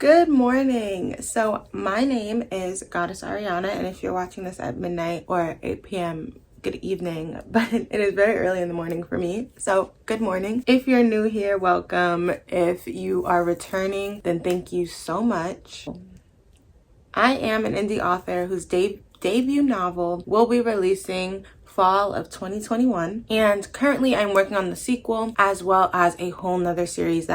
Good morning. So my name is Goddess Ariana, and if you're watching this at midnight or 8 p.m., good evening, but it is very early in the morning for me. So good morning. If you're new here, welcome. If you are returning, then thank you so much. I am an indie author whose debut novel will be releasing fall of 2021, and currently I'm working on the sequel as well as a whole nother series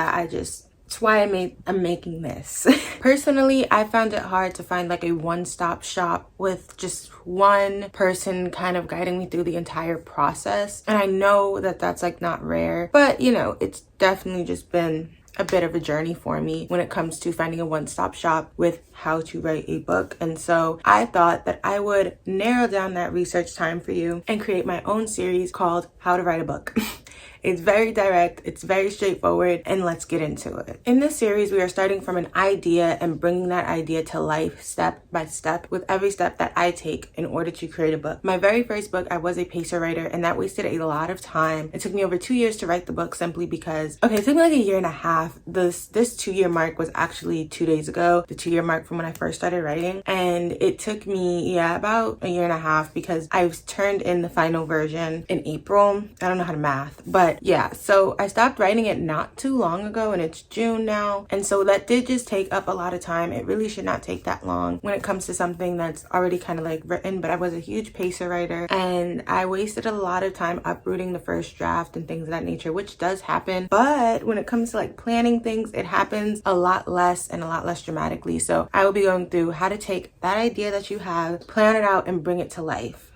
that's why I'm making this. Personally, I found it hard to find like a one-stop shop with just one person kind of guiding me through the entire process. And I know that that's like not rare, but you know, it's definitely just been a bit of a journey for me when it comes to finding a one-stop shop with how to write a book. And so I thought that I would narrow down that research time for you and create my own series called How to Write a Book. It's very direct, it's very straightforward, and let's get into it. In this series, we are starting from an idea and bringing that idea to life step by step with every step that I take in order to create a book. My very first book, I was a pacer writer, and that wasted a lot of time. It took me over 2 years to write the book simply because, it took me like a year and a half. This 2-year mark was actually 2 days ago, the 2-year mark from when I first started writing. And it took me, about a year and a half because I turned in the final version in April. I don't know how to math, but yeah, so I stopped writing it not too long ago and it's June now. And so that did just take up a lot of time. It really should not take that long when it comes to something that's already kind of like written, but I was a huge pacer writer and I wasted a lot of time uprooting the first draft and things of that nature, which does happen. But when it comes to like planning things, it happens a lot less and a lot less dramatically. So I will be going through how to take that idea that you have, plan it out and bring it to life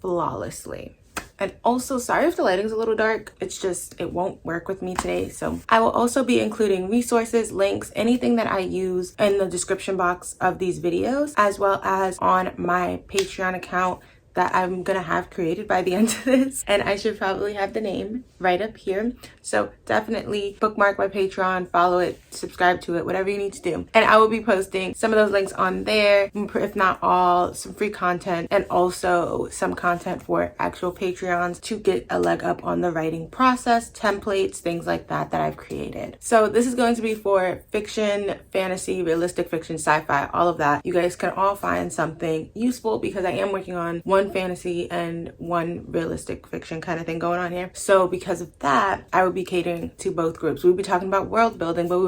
flawlessly. And also, sorry if the lighting's a little dark, it's just, it won't work with me today. So I will also be including resources, links, anything that I use in the description box of these videos, as well as on my Patreon account that I'm gonna have created by the end of this. And I should probably have the name right up here. So definitely bookmark my Patreon, follow it, subscribe to it, whatever you need to do. And I will be posting some of those links on there, if not all, some free content and also some content for actual Patreons to get a leg up on the writing process, templates, things like that that I've created. So this is going to be for fiction, fantasy, realistic fiction, sci-fi, all of that. You guys can all find something useful because I am working on one fantasy and one realistic fiction kind of thing going on here. So because of that, I will be catering to both groups. We'll be talking about world building, but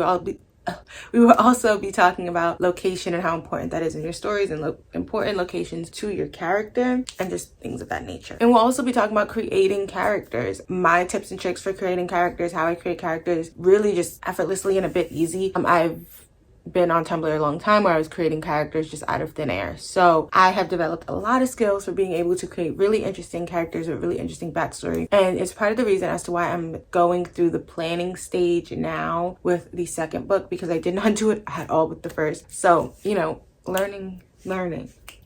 we will also be talking about location and how important that is in your stories and important locations to your character and just things of that nature. And we'll also be talking about creating characters, my tips and tricks for creating characters, how I create characters really just effortlessly and a bit easy. I've been on Tumblr a long time where I was creating characters just out of thin air. So I have developed a lot of skills for being able to create really interesting characters with really interesting backstory. And it's part of the reason as to why I'm going through the planning stage now with the second book, because I did not do it at all with the first. So, learning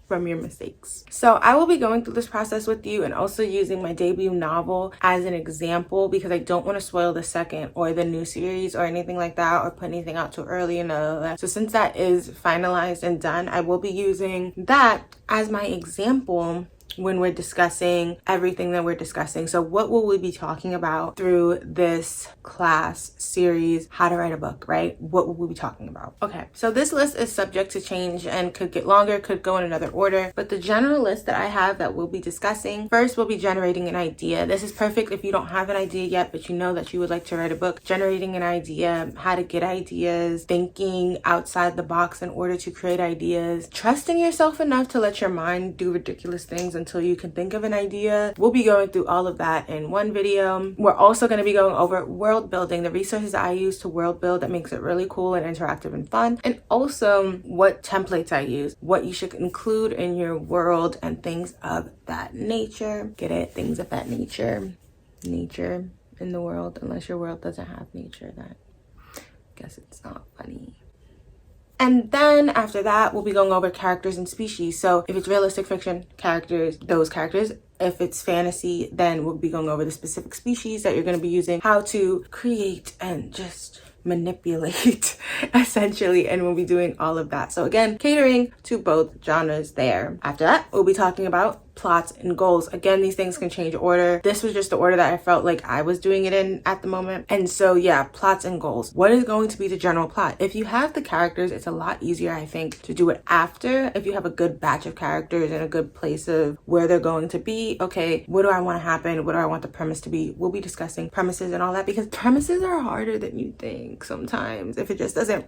from your mistakes. So I will be going through this process with you and also using my debut novel as an example because I don't want to spoil the second or the new series or anything like that or put anything out too early and all that. So since that is finalized and done, I will be using that as my example when we're discussing everything that we're discussing. So what will we be talking about through this class series, How to Write a Book, right? What will we be talking about? Okay, so this list is subject to change and could get longer, could go in another order, but the general list that I have that we'll be discussing, first we'll be generating an idea. This is perfect if you don't have an idea yet, but you know that you would like to write a book. Generating an idea, how to get ideas, thinking outside the box in order to create ideas, trusting yourself enough to let your mind do ridiculous things until you can think of an idea. We'll be going through all of that in one video. We're also going to be going over world building, the resources that I use to world build that makes it really cool and interactive and fun, and also what templates I use, what you should include in your world and things of that nature. Get it? Things of that nature. Nature in the world, unless your world doesn't have nature, then I guess it's not funny. And then after that, we'll be going over characters and species. So if it's realistic fiction, characters, those characters. If it's fantasy, then we'll be going over the specific species that you're going to be using, how to create and just manipulate essentially, and we'll be doing all of that. So again, catering to both genres there. After that, we'll be talking about plots and goals. Again, these things can change order. This was just the order that I felt like I was doing it in at the moment. And so yeah, plots and goals. What is going to be the general plot? If you have the characters, it's a lot easier, I think, to do it after. If you have a good batch of characters and a good place of where they're going to be, okay, what do I want to happen? What do I want the premise to be? We'll be discussing premises and all that, because premises are harder than you think sometimes. If it just doesn't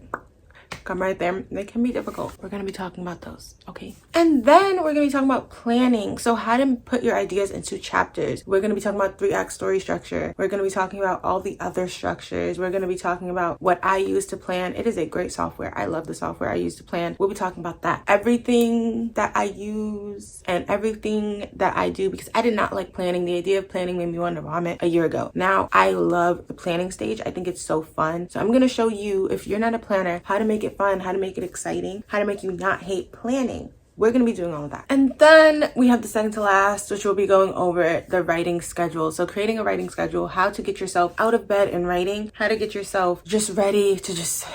come right there, they can be difficult. We're going to be talking about those, okay? And then we're going to be talking about planning. So how to put your ideas into chapters. We're going to be talking about 3-act story structure. We're going to be talking about all the other structures. We're going to be talking about what I use to plan. It is a great software. I love the software I use to plan. We'll be talking about that. Everything that I use and everything that I do, because I did not like planning. The idea of planning made me want to vomit a year ago. Now I love the planning stage. I think it's so fun. So I'm going to show you, if you're not a planner, how to make it fun, how to make it exciting, how to make you not hate planning. We're going to be doing all of that. And then we have the second to last, which will be going over the writing schedule. So creating a writing schedule, how to get yourself out of bed and writing, how to get yourself just ready to just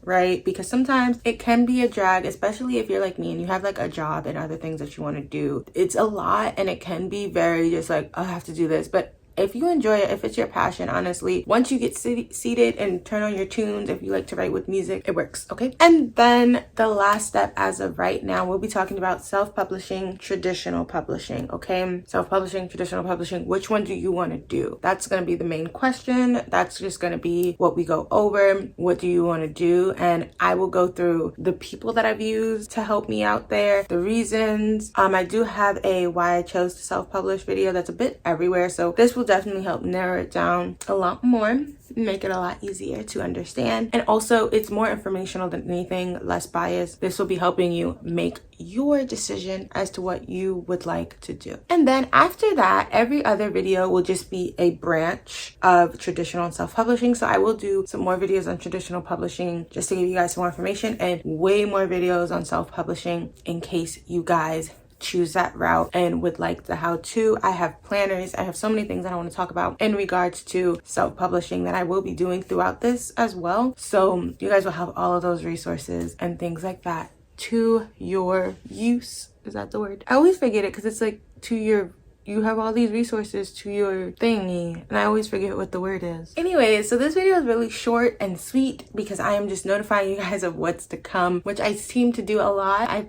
write, because sometimes it can be a drag, especially if you're like me and you have like a job and other things that you want to do. It's a lot and it can be very just like, oh, I have to do this. But if you enjoy it, if it's your passion, honestly, once you get seated and turn on your tunes, if you like to write with music, it works, okay? And then the last step as of right now, we'll be talking about self-publishing, traditional publishing, okay? Self-publishing, traditional publishing, which one do you want to do? That's going to be the main question. That's just going to be what we go over. What do you want to do? And I will go through the people that I've used to help me out there, the reasons. I do have a why I chose to self-publish video that's a bit everywhere, so this will definitely help narrow it down a lot more, make it a lot easier to understand. And also it's more informational than anything, less biased. This will be helping you make your decision as to what you would like to do. And then after that, every other video will just be a branch of traditional and self-publishing. So I will do some more videos on traditional publishing just to give you guys some more information, and way more videos on self-publishing in case you guys choose that route and would like the how-to. I have planners. I have so many things that I want to talk about in regards to self-publishing that I will be doing throughout this as well. So you guys will have all of those resources and things like that to your use. Is that the word? I always forget it because it's like to your, you have all these resources to your thingy, and I always forget what the word is. Anyways, so this video is really short and sweet because I am just notifying you guys of what's to come, which I seem to do a lot. I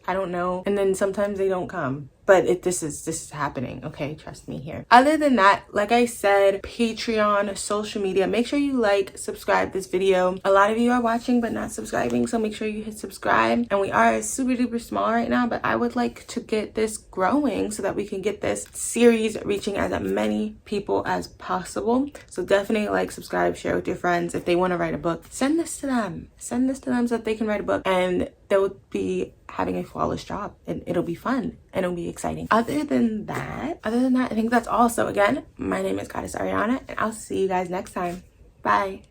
don't know. And then sometimes they don't come. But this is happening, okay? Trust me here. Other than that, like I said, Patreon, social media, make sure you like, subscribe this video. A lot of you are watching but not subscribing, so make sure you hit subscribe. And we are super duper small right now, but I would like to get this growing so that we can get this series reaching as many people as possible. So definitely like, subscribe, share with your friends. If they want to write a book, send this to them. Send this to them so that they can write a book and they'll be having a flawless job, and it'll be fun and it'll be exciting. Other than that, I think that's all. So again, my name is Goddess Ariana, and I'll see you guys next time. Bye.